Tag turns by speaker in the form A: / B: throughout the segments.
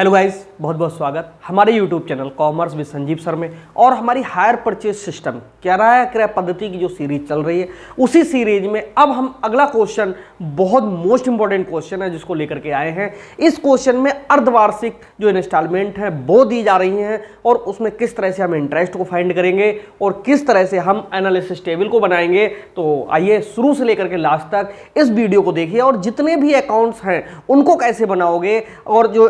A: Hello guys, बहुत बहुत स्वागत हमारे YouTube channel commerce with Sanjeev sir में। और हमारी हायर परचेज सिस्टम किराया क्रय पद्धति की जो सीरीज चल रही है, उसी सीरीज में अब हम अगला क्वेश्चन, बहुत मोस्ट इंपॉर्टेंट क्वेश्चन है जिसको लेकर के आए हैं। इस क्वेश्चन में अर्धवार्षिक जो इंस्टॉलमेंट है वो दी जा रही हैं और उसमें किस तरह से हम इंटरेस्ट को फाइंड करेंगे और किस तरह से हम एनालिसिस टेबल को बनाएंगे। तो आइए शुरू से लेकर के लास्ट तक इस वीडियो को देखिए और जितने भी अकाउंट्स हैं उनको कैसे बनाओगे और जो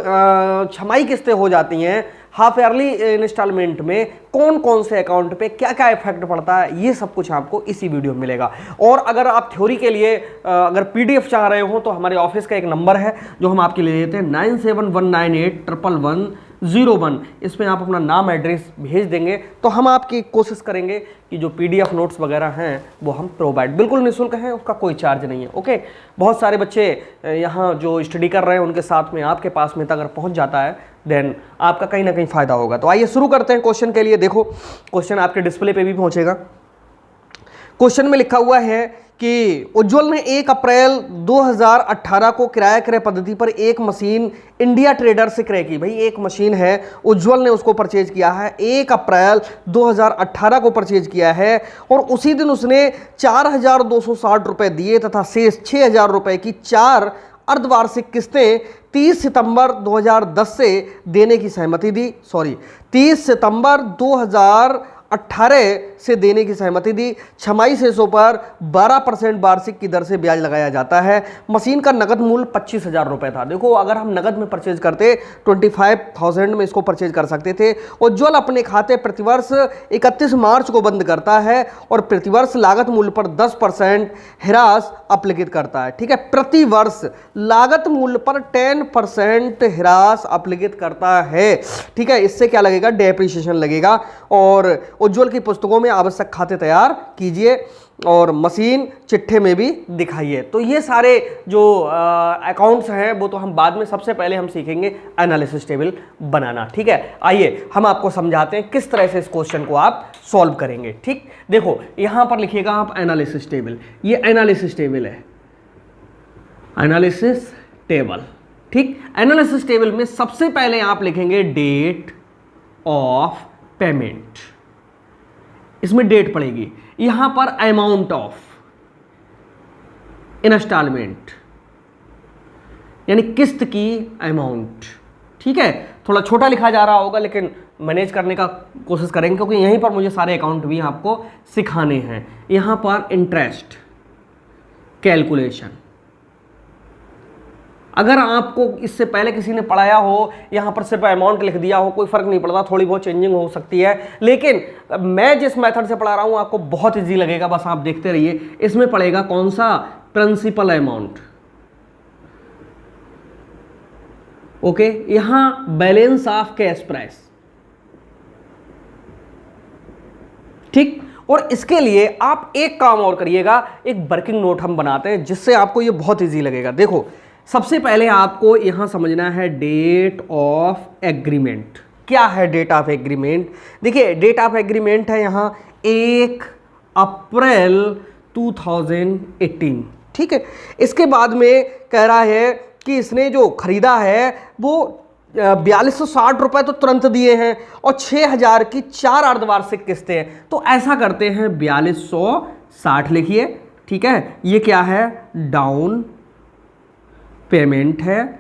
A: छमाही किस्तें हो जाती हैं हाफ ईयरली इंस्टॉलमेंट में कौन कौन से अकाउंट पे क्या क्या इफेक्ट पड़ता है, ये सब कुछ आपको इसी वीडियो में मिलेगा। और अगर आप थ्योरी के लिए अगर पीडीएफ चाह रहे हो तो हमारे ऑफिस का एक नंबर है जो हम आपके लिए देते हैं 9719811101। इसमें आप अपना नाम एड्रेस भेज देंगे तो हम आपकी कोशिश करेंगे कि जो पीडीएफ नोट्स वगैरह हैं वो हम प्रोवाइड, बिल्कुल निःशुल्क है, उसका कोई चार्ज नहीं है। ओके, बहुत सारे बच्चे यहाँ जो स्टडी कर रहे हैं उनके साथ में आपके पास में अगर पहुँच जाता है देन आपका कहीं ना कहीं फायदा होगा। तो आइए शुरू करते हैं क्वेश्चन के लिए। देखो, क्वेश्चन आपके डिस्प्ले पे भी पहुंचेगा। क्वेश्चन में लिखा हुआ है कि उज्ज्वल ने 1 अप्रैल 2018 को किराया क्रय पद्धति पर एक मशीन इंडिया ट्रेडर से क्रय की। भाई एक मशीन है, उज्ज्वल ने उसको परचेज किया है, 1 अप्रैल 2018 को परचेज किया है और उसी दिन उसने 4,260 रुपये दिए तथा शेष 6,000 रुपये की 4 अर्धवार्षिक किस्तें 30 सितंबर 2010 से देने की सहमति दी। 30 सितंबर 2018 से देने की सहमति दी। छमाही शेषों पर 12% वार्षिक की दर से ब्याज लगाया जाता है। मशीन का नगद मूल्य 25,000 रुपये था। देखो, अगर हम नगद में परचेज करते 25,000 में इसको परचेज कर सकते थे। उज्ज्वल अपने खाते प्रतिवर्ष 31 मार्च को बंद करता है और प्रतिवर्ष लागत मूल्य पर 10% हिरास अप्लिकित करता है। ठीक है, प्रतिवर्ष लागत मूल्य पर 10% हिरास अप्लिकित करता है। ठीक है, इससे क्या लगेगा? डेप्रिसिएशन लगेगा। और उज्ज्वल की पुस्तकों में आवश्यक खाते तैयार कीजिए और मशीन चिट्ठे में भी दिखाइए। तो ये सारे जो अकाउंट्स हैं वो तो हम बाद में, सबसे पहले हम सीखेंगे एनालिसिस टेबल बनाना। ठीक है, आइए हम आपको समझाते हैं किस तरह से इस क्वेश्चन को आप सॉल्व करेंगे। ठीक, देखो यहां पर लिखिएगा आप एनालिसिस टेबल। ये एनालिसिस टेबल है, एनालिसिस टेबल। ठीक, एनालिसिस टेबल में सबसे पहले आप लिखेंगे डेट ऑफ पेमेंट। इसमें डेट पड़ेगी, यहां पर अमाउंट ऑफ इंस्टॉलमेंट यानी किस्त की अमाउंट। ठीक है, थोड़ा छोटा लिखा जा रहा होगा लेकिन मैनेज करने का कोशिश करेंगे क्योंकि यहीं पर मुझे सारे अकाउंट भी आपको सिखाने हैं। यहां पर इंटरेस्ट कैलकुलेशन, अगर आपको इससे पहले किसी ने पढ़ाया हो, यहाँ पर सिर्फ अमाउंट लिख दिया हो, कोई फर्क नहीं पड़ता, थोड़ी बहुत चेंजिंग हो सकती है, लेकिन मैं जिस मेथड से पढ़ा रहा हूँ आपको बहुत इजी लगेगा, बस आप देखते रहिए। इसमें पड़ेगा कौन सा? Principal amount. ओके, यहाँ बैलेंस ऑफ कैश प्राइस। ठीक, और इसके लिए आप एक काम और करिएगा, एक वर्किंग नोट हम बनाते हैं जिससे आपको ये बहुत इजी लगेगा। देखो, सबसे पहले आपको यहां समझना है डेट ऑफ एग्रीमेंट। क्या है डेट ऑफ एग्रीमेंट? देखिए, डेट ऑफ एग्रीमेंट है यहां 1 अप्रैल 2018। ठीक है, इसके बाद में कह रहा है कि इसने जो खरीदा है वो 4260 रुपये तो तुरंत दिए हैं और 6,000 की 4 अर्धवार्षिक किस्तें हैं। तो ऐसा करते हैं, 4260 लिखिए। ठीक है, ये क्या है? डाउन पेमेंट है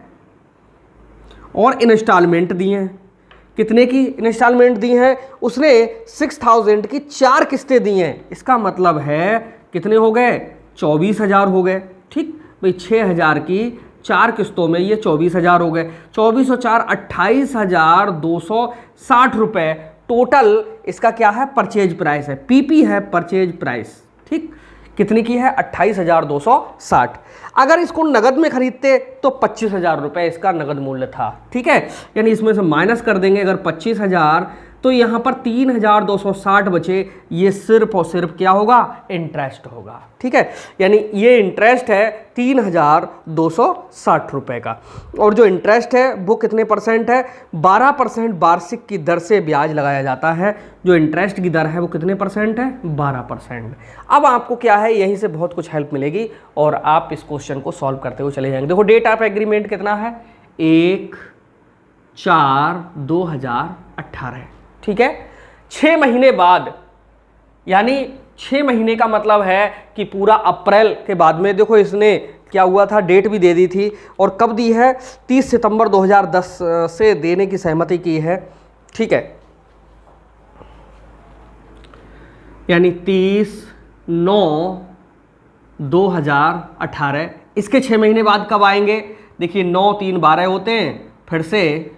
A: और इंस्टॉलमेंट दी हैं। कितने की इंस्टॉलमेंट दी हैं? उसने 6,000 की 4 किस्तें दी हैं। इसका मतलब है कितने हो गए? 24,000 हो गए। ठीक भाई, 6,000 की 4 किस्तों में ये 24,000 हो गए। 24 और 4 28,260 रुपये टोटल। इसका क्या है? परचेज प्राइस है, पीपी है, परचेज प्राइस। ठीक, कितनी की है? 28,260। अगर इसको नगद में खरीदते तो 25,000 रुपये इसका नगद मूल्य था। ठीक है, यानी इसमें से माइनस कर देंगे अगर 25,000 तो यहाँ पर 3,260 बचे। ये सिर्फ और सिर्फ क्या होगा? इंटरेस्ट होगा। ठीक है, यानी ये इंटरेस्ट है 3,260 रुपये का। और जो इंटरेस्ट है वो कितने परसेंट है? 12% वार्षिक की दर से ब्याज लगाया जाता है। जो इंटरेस्ट की दर है वो कितने परसेंट है? 12%। अब आपको क्या है, यहीं से बहुत कुछ हेल्प मिलेगी और आप इस क्वेश्चन को सॉल्व करते हुए चले जाएंगे। देखो, डेट ऑफ एग्रीमेंट कितना है? 1 4/2018। ठीक है, 6 महीने बाद, यानी 6 महीने का मतलब है कि पूरा अप्रैल के बाद में, देखो इसने क्या हुआ था, डेट भी दे दी थी, और कब दी है, 30 सितंबर 2010 से देने की सहमति की है। ठीक है, यानी 30/9/2018। इसके 6 महीने बाद कब आएंगे, देखिए 9 3 12 होते हैं, फिर से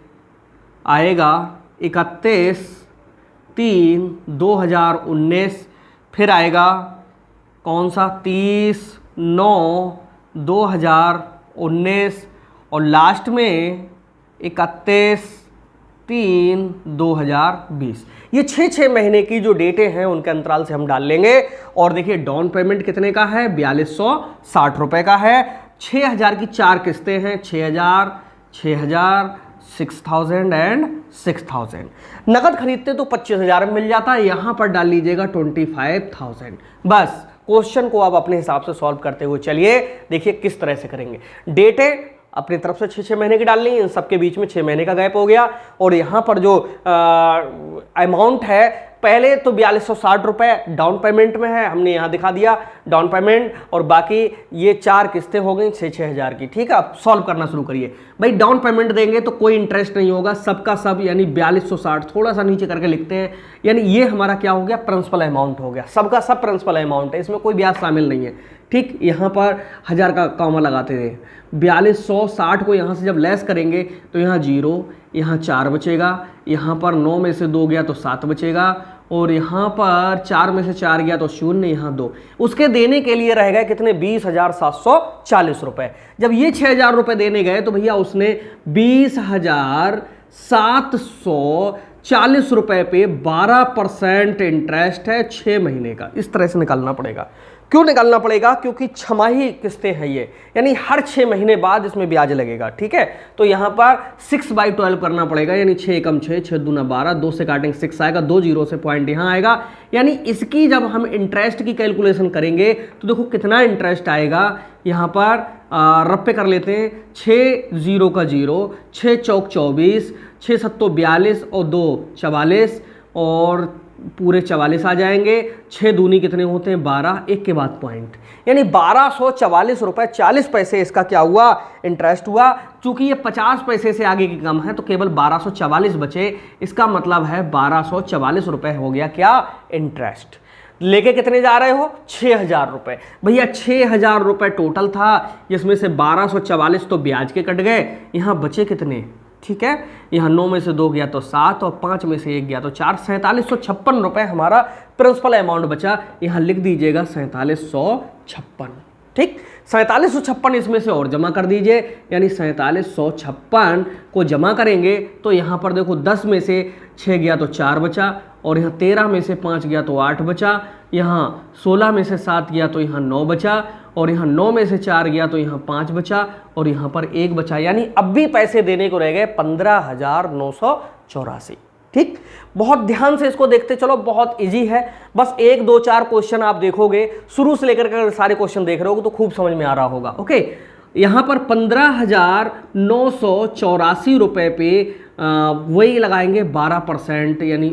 A: आएगा 31/3/2019, फिर आएगा कौन सा, 30/9/2019, और लास्ट में 31/3/2020। ये 6 महीने की जो डेटें हैं उनके अंतराल से हम डाल लेंगे। और देखिए डाउन पेमेंट कितने का है, 4260 रुपए का है। 6000 की 4 किस्तें हैं, 6000, 6000, 6000 एंड 6000। नकद खरीदते तो 25,000 में मिल जाता है, यहां पर डाल लीजिएगा 25,000। बस क्वेश्चन को आप अपने हिसाब से सॉल्व करते हुए चलिए, देखिए किस तरह से करेंगे। डेटें अपनी तरफ से 6 महीने की डालनी है, इन सबके बीच में 6 महीने का गैप हो गया। और यहाँ पर जो अमाउंट है, पहले तो 4260 रुपए डाउन पेमेंट में है, हमने यहाँ दिखा दिया डाउन पेमेंट, और बाकी ये 4 किस्तें हो गई 6-6 हज़ार की। ठीक है, आप सॉल्व करना शुरू करिए। भाई डाउन पेमेंट देंगे तो कोई इंटरेस्ट नहीं होगा, सबका सब, यानी 4260 थोड़ा सा नीचे करके लिखते हैं, यानी ये हमारा क्या हो गया, प्रिंसिपल अमाउंट हो गया, सबका सब प्रिंसिपल अमाउंट है, इसमें कोई ब्याज शामिल नहीं है। ठीक, यहाँ पर 1000 का कॉमा लगाते थे, 4260 को यहाँ से जब लेस करेंगे तो यहाँ 0, यहाँ 4 बचेगा, यहाँ पर 9 में से 2 गया तो 7 बचेगा, और यहाँ पर 4 में से 4 गया तो 0, यहाँ 2। उसके देने के लिए रह गए कितने, 20,740 रुपए। जब ये 6,000 रुपए देने गए तो भैया उसने 20,740 रुपए पे 12% इंटरेस्ट है 6 महीने का, इस तरह से निकालना पड़ेगा। क्यों निकालना पड़ेगा, क्योंकि छमाही किस्तें हैं ये, यानी हर 6 महीने बाद इसमें ब्याज लगेगा। ठीक है, तो यहाँ पर 6/12 करना पड़ेगा, यानी 6 कम 6, 6 दूना 12, 2 से काटेंगे 6 आएगा, 2 जीरो से पॉइंट यहाँ आएगा। यानी इसकी जब हम इंटरेस्ट की कैलकुलेशन करेंगे तो देखो कितना इंटरेस्ट आएगा, यहाँ पर रप्पे कर लेते हैं, 6 0 का 0, 6 चौक 24, 6 सत्तो 42 और 2 44, और पूरे 44 आ जाएंगे। 6 दूनी कितने होते हैं, 12, एक के बाद पॉइंट, यानी 1244 रुपए 40 पैसे इसका क्या हुआ, इंटरेस्ट हुआ। चूंकि ये 50 पैसे से आगे की कम है तो केवल 1244 बचे, इसका मतलब है 1244 रुपए हो गया क्या, इंटरेस्ट। लेके कितने जा रहे हो, 6,000 रुपए। भैया 6,000 रुपए टोटल था, जिसमें से 1244 तो ब्याज के कट गए, यहाँ बचे कितने, ठीक है, यहाँ 9 में से 2 गया तो 7, और 5 में से 1 गया तो 4, 4756 रुपए हमारा प्रिंसिपल अमाउंट बचा। यहाँ लिख दीजिएगा 4756। ठीक, 4756 इसमें से और जमा कर दीजिए, यानी 4756 को जमा करेंगे तो यहाँ पर देखो 10 में से 6 गया तो 4 बचा, और यहाँ 13 में से 5 गया तो 8 बचा, यहाँ 16 में से 7 गया तो यहाँ 9 बचा, और यहाँ 9 में से 4 गया तो यहाँ 5 बचा, और यहाँ पर 1 बचा, यानी अब भी पैसे देने को रह गए 15,984। ठीक, बहुत ध्यान से इसको देखते चलो, बहुत इजी है। बस 1 2 4 क्वेश्चन आप देखोगे, शुरू से लेकर के सारे क्वेश्चन देख रहे हो तो खूब समझ में आ रहा होगा। ओके, यहाँ पर 15,984 रुपए पे वही लगाएंगे 12%, यानी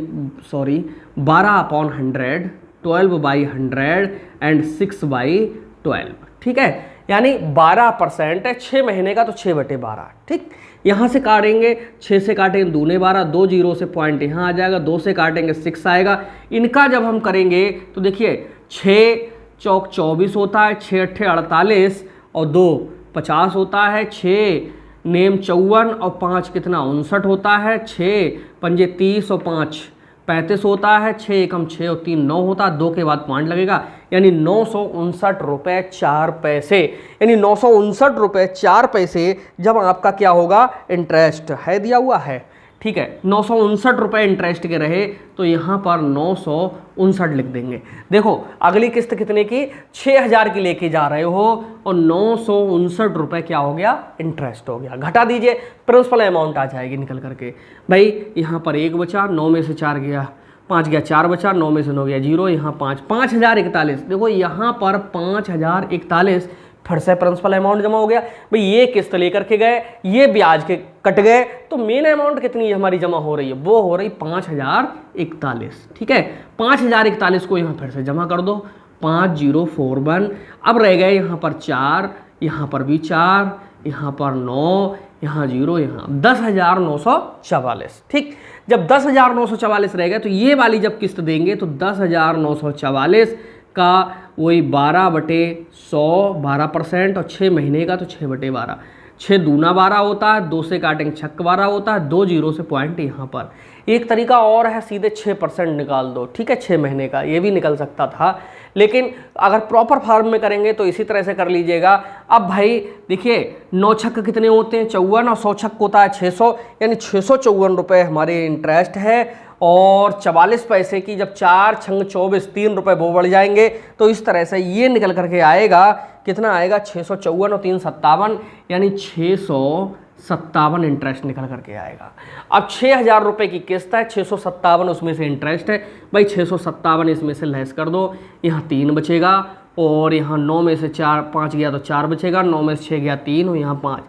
A: सॉरी 12/100, 12/100 एंड 6/12। ठीक है, यानी 12% है, 6 महीने का तो 6/12। ठीक, यहाँ से काटेंगे, 6 से काटेंगे दूने 12, 2 जीरो से पॉइंट यहाँ आ जाएगा, 2 से काटेंगे 6 आएगा। इनका जब हम करेंगे तो देखिए 6 चौक 24 होता है, 6 अट्ठे 48 और 2 50 होता है, 6 नेम 54 और 5 कितना 59 होता है, 6 पंजे 30 और 5 35 होता है, 6 एकम 6 और 3 9 होता है, 2 के बाद पॉइंट लगेगा, यानी 959 रुपये 4 पैसे, यानी 959 रुपये 4 पैसे जब आपका क्या होगा, इंटरेस्ट है दिया हुआ है। ठीक है, 959 रुपये इंटरेस्ट के रहे तो यहाँ पर 959 लिख देंगे। देखो अगली किस्त कितने की, 6,000 की लेके जा रहे हो, और 959 रुपये क्या हो गया, इंटरेस्ट हो गया। घटा दीजिए, प्रिंसिपल अमाउंट आ जाएगी निकल करके। भाई यहाँ पर 1 बचा, 9 में से 4 गया, 5 गया 4 बचा, 9 में से 9 गया 0, यहाँ 5, 5,041। देखो यहाँ पर 5,041 फिर से प्रिंसिपल अमाउंट जमा हो गया। भाई ये किस्त लेकर के गए, ये ब्याज के कट गए, तो मेन अमाउंट कितनी हमारी जमा हो रही है, वो हो रही 5041। ठीक है, 5041 को यहाँ फिर से जमा कर दो, 5041। अब रह गए यहाँ पर 4, यहाँ पर भी 4, यहाँ पर 9, यहाँ 0, यहाँ 10,944। ठीक, जब 10,944 रह गए तो ये वाली जब किस्त देंगे तो 10,944 का वही 12/100, 12% और 6 महीने का तो 6/12, 6 दूना 12 होता है, 2 से काटेंगे 6 12 होता है, 2 0 से पॉइंट यहाँ पर। एक तरीका और है, सीधे 6% निकाल दो। ठीक है, 6 महीने का ये भी निकल सकता था, लेकिन अगर प्रॉपर फॉर्म में करेंगे तो इसी तरह से कर लीजिएगा। अब भाई देखिए 9 छक्क कितने होते हैं, 54, और 100 छक्क होता है 600, यानी 654 रुपये हमारे इंटरेस्ट है। और 44 पैसे की जब 4 छंग 24, 3 रुपये वो बढ़ जाएंगे, तो इस तरह से ये निकल करके आएगा, कितना आएगा, 654 और 3 57, यानी 657 इंटरेस्ट निकल करके आएगा। अब 6,000 रुपये की किस्त है, 657 उसमें से इंटरेस्ट है। भाई 657 इसमें से लेस कर दो, यहाँ 3 बचेगा, और यहाँ 9 में से 5 गया तो 4 बचेगा, 9 में से 6 गया 3, और यहाँ 5,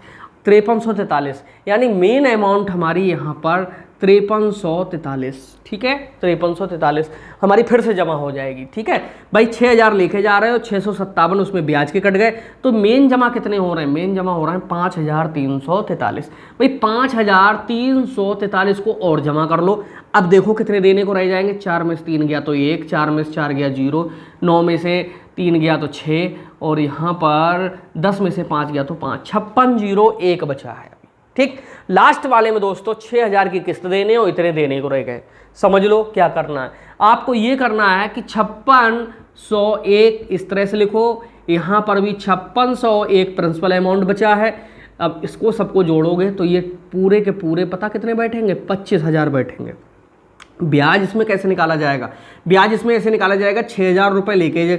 A: 5343, यानी मेन अमाउंट हमारी यहाँ पर 5343। ठीक है, 5343 हमारी फिर से जमा हो जाएगी। ठीक है भाई, 6,000 लेके जा रहे हो, 657 उसमें ब्याज के कट गए, तो मेन जमा कितने हो रहे हैं, मेन जमा हो रहे हैं 5343। भाई 5343 को और जमा कर लो। अब देखो कितने देने को रह जाएंगे, 4 में से 3 गया तो 1, 4 में से 4 गया 0, 9 में से 3 गया तो 6, और यहाँ पर 10 में से 5 गया तो 5, 5601 बचा है। ठीक, लास्ट वाले में दोस्तों 6,000 की किस्त देने और इतने देने को रह गए। समझ लो क्या करना है आपको, ये करना है कि 5601 इस तरह से लिखो, यहाँ पर भी 5601 प्रिंसिपल अमाउंट बचा है। अब इसको सबको जोड़ोगे तो ये पूरे के पूरे पता कितने बैठेंगे, 25,000 बैठेंगे। ब्याज इसमें कैसे निकाला जाएगा, ब्याज इसमें ऐसे निकाला जाएगा, 6,000 रुपये लेके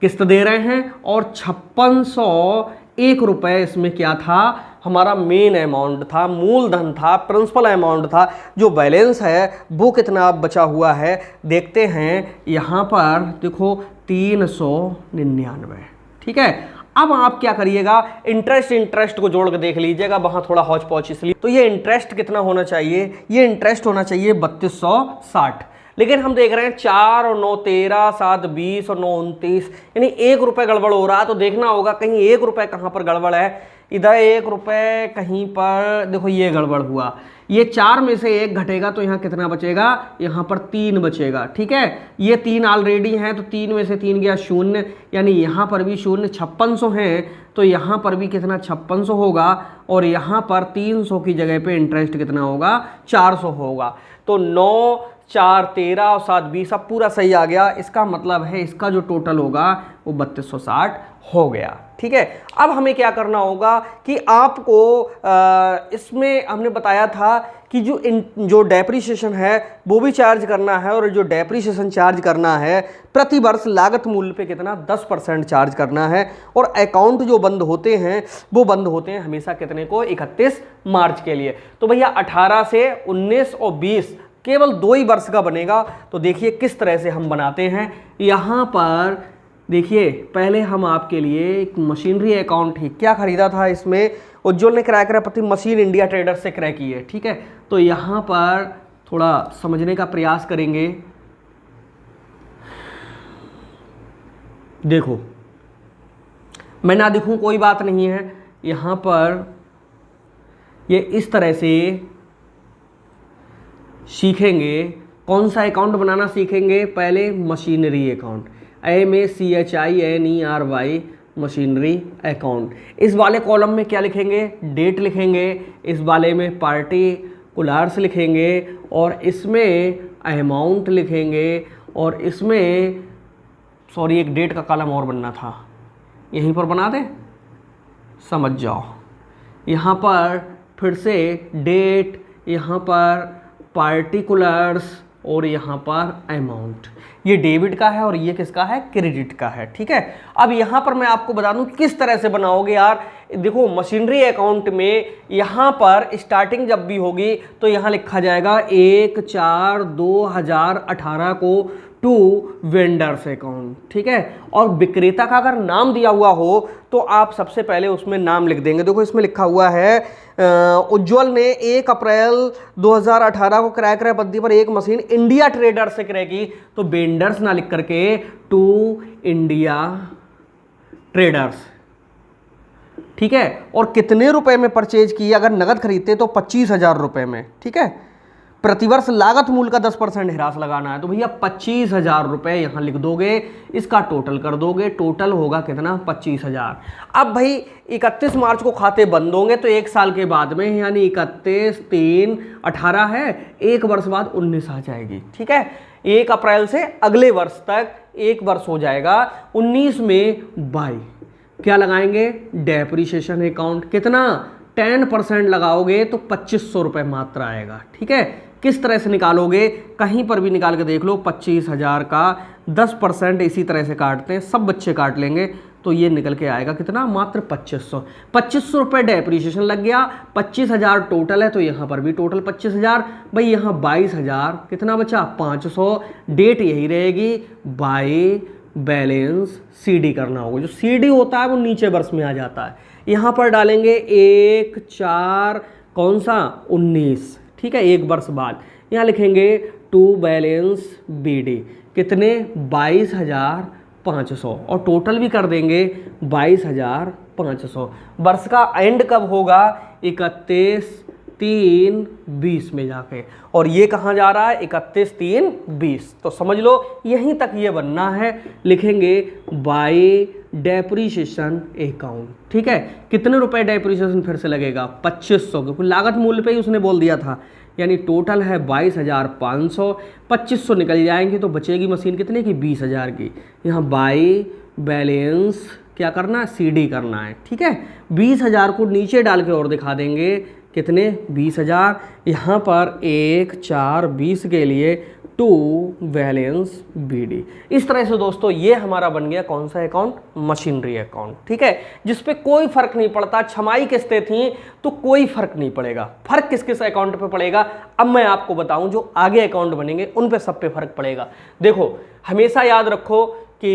A: किस्त दे रहे हैं, और 5601 रुपये इसमें क्या था, हमारा मेन अमाउंट था, मूलधन था, प्रिंसिपल अमाउंट था। जो बैलेंस है वो कितना बचा हुआ है देखते हैं, यहाँ पर देखो 399। ठीक है, अब आप क्या करिएगा, इंटरेस्ट को जोड़ के देख लीजिएगा, वहाँ थोड़ा हौच पौच इसलिए। तो ये इंटरेस्ट कितना होना चाहिए, ये इंटरेस्ट होना चाहिए 3260, लेकिन हम देख रहे हैं 4 और 9 13, 7 20 और 9 29, यानी 1 रुपये गड़बड़ हो रहा है। तो देखना होगा कहीं 1 रुपये कहाँ पर गड़बड़ है, इधर 1 रुपये कहीं पर, देखो ये गड़बड़ हुआ, ये 4 में से 1 घटेगा तो यहाँ कितना बचेगा, यहाँ पर 3 बचेगा। ठीक है, ये 3 ऑलरेडी हैं, तो 3 में से 3 गया 0, यानी यहाँ पर भी 0, 5600 हैं, तो यहाँ पर भी कितना 5600 होगा, और यहाँ पर 300 की जगह पे इंटरेस्ट कितना होगा, 400 होगा। तो 9 4 13 और 7 20, अब पूरा सही आ गया। इसका मतलब है इसका जो टोटल होगा वो 3260 हो गया। ठीक है, अब हमें क्या करना होगा कि आपको इसमें हमने बताया था कि जो डेप्रीशिएशन है वो भी चार्ज करना है, और जो डेप्रीशिएशन चार्ज करना है प्रति वर्ष लागत मूल्य पे कितना 10% चार्ज करना है। और अकाउंट जो बंद होते हैं वो बंद होते हैं हमेशा कितने को, 31 मार्च के लिए। तो भैया 18 से 19 और 20 केवल 2 ही वर्ष का बनेगा। तो देखिए किस तरह से हम बनाते हैं। यहाँ पर देखिए पहले हम आपके लिए एक मशीनरी अकाउंट ही क्या खरीदा था, इसमें उज्ज्वल ने क्रय करा प्रति मशीन इंडिया ट्रेडर से क्रय की है। ठीक है, तो यहाँ पर थोड़ा समझने का प्रयास करेंगे। देखो मैं ना दिखूं कोई बात नहीं है, यहाँ पर ये इस तरह से सीखेंगे। कौन सा अकाउंट बनाना सीखेंगे, पहले machinery account, MACHINERY machinery account. इस वाले कॉलम में क्या लिखेंगे, डेट लिखेंगे, इस वाले में पार्टिकुलर्स लिखेंगे, और इसमें अमाउंट लिखेंगे, और इसमें सॉरी एक डेट का कॉलम और बनना था, यहीं पर बना दें, समझ जाओ। यहाँ पर फिर से डेट, यहाँ पर पार्टिकुलर्स, और यहाँ पर अमाउंट। ये डेबिट का है और ये किसका है, क्रेडिट का है। ठीक है, अब यहाँ पर मैं आपको बता दूं किस तरह से बनाओगे यार। देखो मशीनरी अकाउंट में यहाँ पर स्टार्टिंग जब भी होगी तो यहाँ लिखा जाएगा 1/4/2018 को टू वेंडर्स अकाउंट, ठीक है। और विक्रेता का अगर नाम दिया हुआ हो तो आप सबसे पहले उसमें नाम लिख देंगे। देखो इसमें लिखा हुआ है उज्जवल ने 1 अप्रैल 2018 को क्रय क्रय पद्धति पर एक मशीन इंडिया ट्रेडर्स से क्रय की, तो वेंडर्स ना लिख करके टू इंडिया ट्रेडर्स, ठीक है। और कितने रुपए में परचेज की, अगर नगद खरीदते तो 25,000 रुपए में, ठीक है। प्रतिवर्ष लागत मूल्य का 10% ह्रास लगाना है, तो भैया 25,000 रुपए यहां लिख दोगे, इसका टोटल कर दोगे, टोटल होगा कितना 25,000। अब भाई 31 मार्च को खाते बंद होंगे तो एक साल के बाद में, यानी 31/3/18 है, एक वर्ष बाद 19 आ जाएगी, ठीक है। 1 अप्रैल से अगले वर्ष तक एक वर्ष हो जाएगा, 19 में बाई क्या लगाएंगे, डेप्रीशिएशन अकाउंट, कितना 10% लगाओगे तो 2500 रुपये मात्र आएगा, ठीक है। किस तरह से निकालोगे, कहीं पर भी निकाल के देख लो, 25,000 का 10% इसी तरह से काटते हैं, सब बच्चे काट लेंगे, तो ये निकल के आएगा कितना, मात्र 2500 रुपये डेप्रीशिएशन लग गया, 25,000 टोटल है, तो यहाँ पर भी टोटल 25,000, भाई यहाँ 22,000, कितना बचा 500, डेट यही रहेगी, बाई बैलेंस सीडी करना होगा। जो सीडी होता है वो नीचे वर्ष में आ जाता है, यहाँ पर डालेंगे 1/4 कौन सा 19, ठीक है, एक वर्ष बाद यहाँ लिखेंगे टू बैलेंस बीडी, कितने 22,500, और टोटल भी कर देंगे 22,500। वर्ष का एंड कब होगा, 31/3/20 में जाके, और ये कहाँ जा रहा है 31/3/20, तो समझ लो यहीं तक ये बनना है। लिखेंगे बाई डेप्रीशिएशन अकाउंट, ठीक है। कितने रुपए डेप्रीशिएशन फिर से लगेगा 2500, क्योंकि लागत मूल्य पे ही उसने बोल दिया था, यानी टोटल है 22,500, 2500 निकल जाएंगे तो बचेगी मशीन कितने की 20,000 की। यहाँ बाई बैलेंस क्या करना है, सीडी करना है, ठीक है। 20,000 को नीचे डाल के और दिखा देंगे कितने 20,000, यहाँ पर 1/4/20 के लिए टू बैलेंस बीडी। इस तरह से दोस्तों ये हमारा बन गया कौन सा अकाउंट, मशीनरी अकाउंट, ठीक है, जिसपे कोई फर्क नहीं पड़ता। छमाई किस्तें थी तो कोई फर्क नहीं पड़ेगा, फर्क किस किस अकाउंट पे पड़ेगा अब मैं आपको बताऊं, जो आगे अकाउंट बनेंगे उन पे सब पे फर्क पड़ेगा। देखो हमेशा याद रखो कि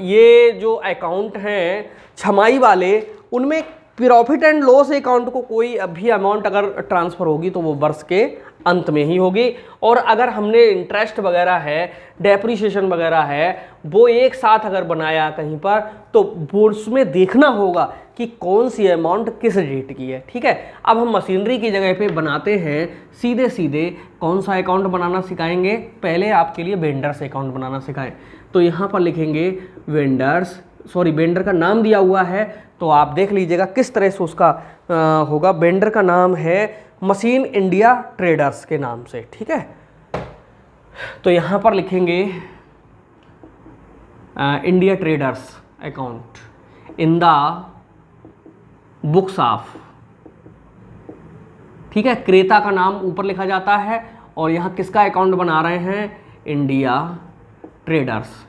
A: ये जो अकाउंट हैं छमाई वाले, उनमें प्रॉफिट एंड लॉस अकाउंट को कोई अभी अमाउंट अगर ट्रांसफ़र होगी तो वो वर्ष के अंत में ही होगी, और अगर हमने इंटरेस्ट वगैरह है, डेप्रीशिएशन वगैरह है, वो एक साथ अगर बनाया कहीं पर, तो उसमें देखना होगा कि कौन सी अमाउंट किस डेट की है, ठीक है। अब हम मशीनरी की जगह पे बनाते हैं सीधे सीधे कौन सा अकाउंट बनाना सिखाएंगे, पहले आपके लिए वेंडर्स अकाउंट बनाना सिखाएं। तो यहाँ पर लिखेंगे वेंडर्स, सॉरी वेंडर का नाम दिया हुआ है, तो आप देख लीजिएगा किस तरह से उसका होगा। वेंडर का नाम है मशीन इंडिया ट्रेडर्स के नाम से, ठीक है। तो यहाँ पर लिखेंगे India traders account in the books of, ठीक है। क्रेता का नाम ऊपर लिखा जाता है, और यहाँ किसका अकाउंट बना रहे हैं, इंडिया ट्रेडर्स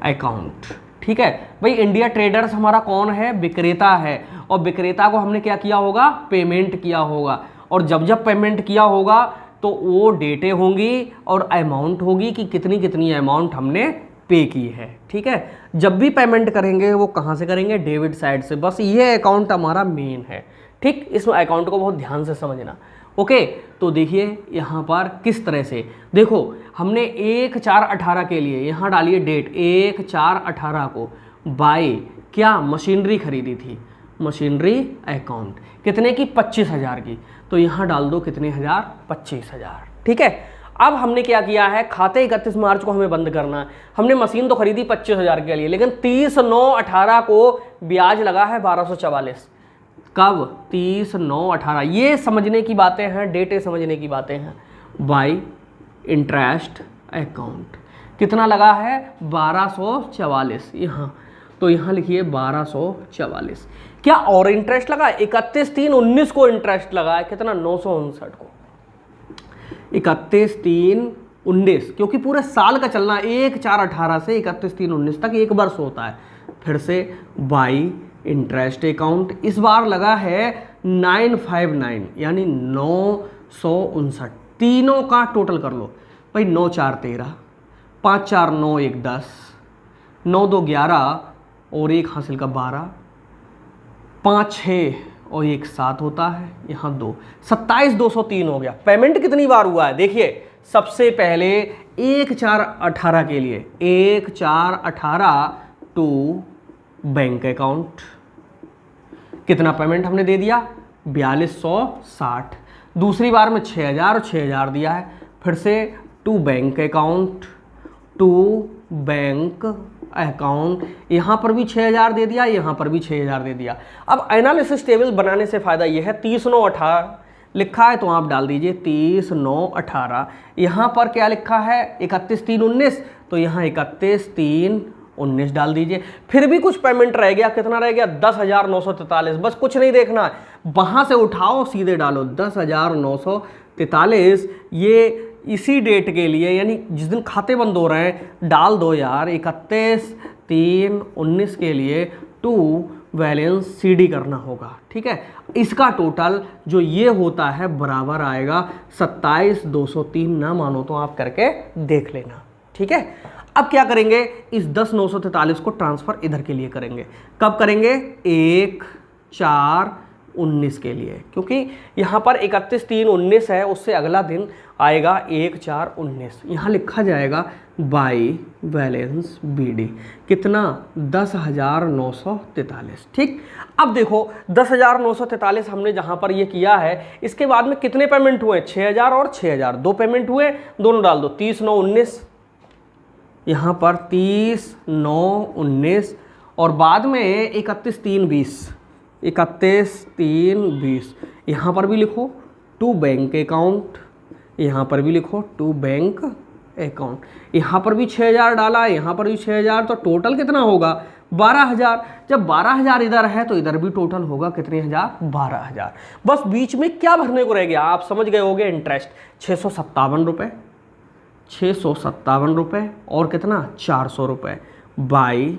A: अकाउंट, ठीक है। भाई इंडिया ट्रेडर्स हमारा कौन है, विक्रेता है, और विक्रेता को हमने क्या किया होगा, पेमेंट किया होगा, और जब जब पेमेंट किया होगा तो वो डेटें होंगी और अमाउंट होगी कि कितनी कितनी अमाउंट हमने पे की है, ठीक है। जब भी पेमेंट करेंगे वो कहाँ से करेंगे, डेबिट साइड से, बस ये अकाउंट हमारा मेन है, ठीक। इस अकाउंट को बहुत ध्यान से समझना, ओके। तो देखिए यहाँ पर किस तरह से, देखो हमने 1/4/18 के लिए यहाँ डालिए डेट 1/4/18 को बाई क्या मशीनरी खरीदी थी, मशीनरी अकाउंट कितने की 25,000 की, तो यहाँ डाल दो कितने हज़ार 25,000, ठीक है। अब हमने क्या किया है, खाते 31 मार्च को हमें बंद करना है। हमने मशीन तो खरीदी 25,000 के लिए, लेकिन 30/9/18 को ब्याज लगा है 1244, कब 30/9/18, ये समझने की बातें हैं, डेटे समझने की बातें हैं। बाई इंटरेस्ट अकाउंट कितना लगा है 1244 यहाँ, तो यहाँ लिखिए 1244, क्या और इंटरेस्ट लगा 31/3/19 को इंटरेस्ट लगा है, कितना 959 को, 31/3/19, क्योंकि पूरे साल का चलना 1/4/18 से 31/3/19 तक एक वर्ष होता है। फिर से बाई इंटरेस्ट अकाउंट, इस बार लगा है 959 यानी 959, तीनों का टोटल कर लो, भाई 9 4 13, 5 4 9 1 10, 9 2 11 और 1 हासिल का 12, 5 6 और 1 7 होता है, यहाँ 2, 27 203 हो गया। पेमेंट कितनी बार हुआ है देखिए, सबसे पहले 1 4 18 के लिए 1 4 18 टू बैंक अकाउंट, कितना पेमेंट हमने दे दिया 4260। दूसरी बार में 6000 और 6000 दिया है, फिर से to bank account, to bank account, यहाँ पर भी 6000 दे दिया, यहाँ पर भी 6000 दे दिया। अब एनालिसिस टेबल बनाने से फ़ायदा ये है, 30 9 18 लिखा है तो आप डाल दीजिए 30 9 18। यहाँ पर क्या लिखा है 31 3 19, तो यहाँ 31 3 19 डाल दीजिए। फिर भी कुछ पेमेंट रह गया, कितना रह गया 10,943। बस कुछ नहीं देखना है, वहाँ से उठाओ सीधे डालो 10,943। ये इसी डेट के लिए यानी जिस दिन खाते बंद हो रहे हैं डाल दो यार, 31 3 19 के लिए टू बैलेंस सीडी करना होगा, ठीक है। इसका टोटल जो ये होता है बराबर आएगा 27 203। ना मानो तो आप करके देख लेना, ठीक है। अब क्या करेंगे, इस 10,943 को ट्रांसफर इधर के लिए करेंगे। कब करेंगे 1 4 19 के लिए, क्योंकि यहाँ पर 31 3 19 है, उससे अगला दिन आएगा 1 4 19। यहाँ लिखा जाएगा बाई बैलेंस बीडी, कितना 10,943, ठीक। अब देखो 10,943 हमने जहाँ पर ये किया है, इसके बाद में कितने पेमेंट हुए 6000 और 6000, 2 पेमेंट हुए, दोनों डाल दो 30 9 19, यहाँ पर 30 9 19 और बाद में 31 3 20, 31 3 20। यहाँ पर भी लिखो टू बैंक अकाउंट, यहाँ पर भी लिखो टू बैंक अकाउंट, यहाँ पर भी 6000 डाला, यहाँ पर भी 6000, तो टोटल कितना होगा 12000। जब 12000 इधर है तो इधर भी टोटल होगा कितने हज़ार 12000। बस बीच में क्या भरने को रह गया आप समझ गए होगे, इंटरेस्ट 657 रुपये, 657 रुपये और कितना 400 रुपये by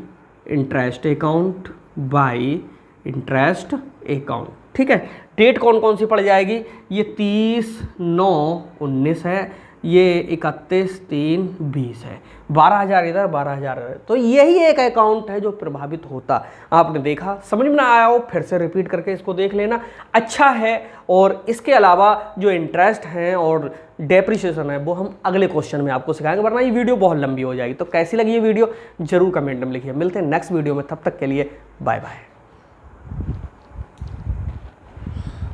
A: interest account, by interest account, ठीक है। डेट कौन कौन सी पड़ जाएगी, ये 30 9 19 है, ये 31 3 20 है, 12000 इधर 12000 इधर, तो यही एक अकाउंट है जो प्रभावित होता। आपने देखा, समझ में ना आया हो फिर से रिपीट करके इसको देख लेना, अच्छा है। और इसके अलावा जो इंटरेस्ट हैं और डेप्रिसिएशन है वो हम अगले क्वेश्चन में आपको सिखाएंगे, वरना ये वीडियो बहुत लंबी हो जाएगी। तो कैसी लगी ये वीडियो जरूर कमेंट में लिखिए। मिलते हैं नेक्स्ट वीडियो में, तब तक के लिए बाय बाय।